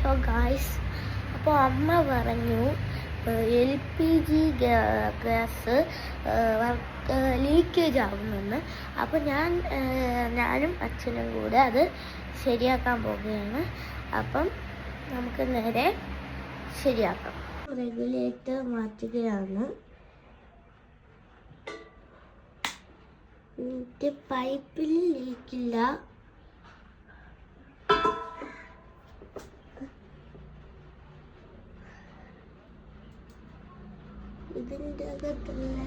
So guys, അപ്പോൾ അമ്മ പറഞ്ഞു LPG ഗ്യാസ് ലീക്കേജ് ആവുമെന്ന്. അപ്പോൾ ഞാനും അച്ഛനും കൂടെ അത് ശരിയാക്കാൻ പോവുകയാണ്. അപ്പം നമുക്ക് നേരെ ശരിയാക്കാം. റെഗുലേറ്റർ മാറ്റുകയാണ്. പൈപ്പിൽ ലീക്കില്ല. ഇതിൻ്റെ അകത്തുള്ള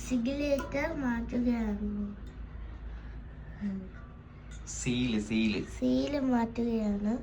സിഗിലേറ്റർ മാറ്റുകയാണ്. സീല് മാറ്റുകയാണ്.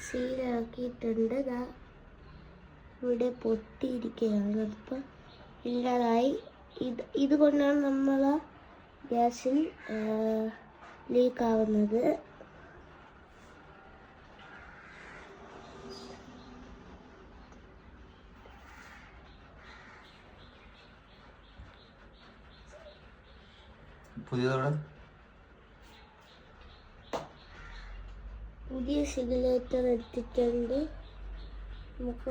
സീലാക്കിയിട്ടുണ്ട്. ഇവിടെ പൊട്ടിയിരിക്കുകയാണ്. അപ്പം ഇല്ലാതായി. ഇതുകൊണ്ടാണ് നമ്മൾ ഗ്യാസിൽ ലീക്കാവുന്നത്. പുതിയ സിഗിലേറ്റർ എടുത്തിട്ടുണ്ട്. നമുക്ക്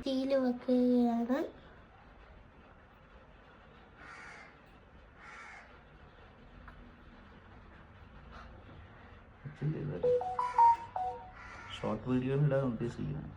സീല് വെക്കുകയാണ്. ഷോർട്ട് വീഡിയോ ഇടാൻ ഉദ്ദേശിക്കുന്നു.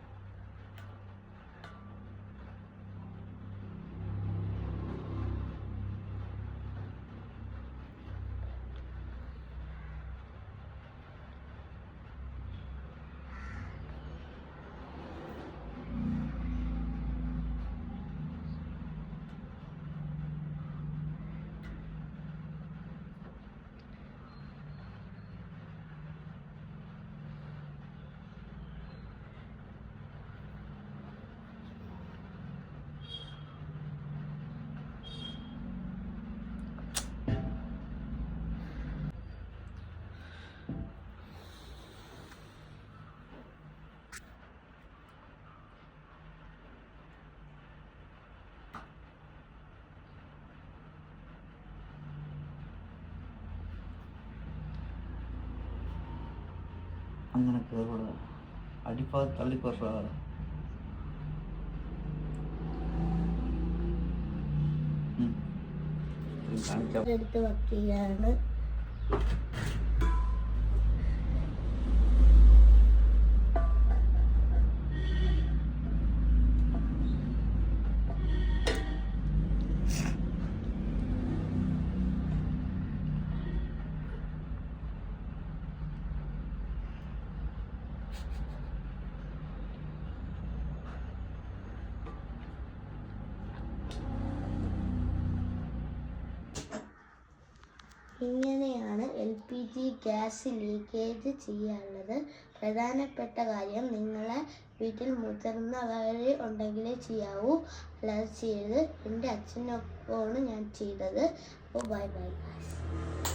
അങ്ങനെ കേറുക. അടിഭാഗത്ത് തള്ളിക്കൊറ. എടുത്ത് വെക്കുകയാണ്. ഇങ്ങനെയാണ് LPG ഗ്യാസ് ലീക്കേജ് ചെയ്യാനുള്ളത്. പ്രധാനപ്പെട്ട കാര്യം, നിങ്ങളെ വീട്ടിൽ മുതിർന്നവർ ഉണ്ടെങ്കിലേ ചെയ്യാവൂ, അല്ലാതെ ചെയ്യരുത്. എൻ്റെ അച്ഛനൊപ്പമാണ് ഞാൻ ചെയ്തത്. അപ്പോൾ ബൈ ബൈ.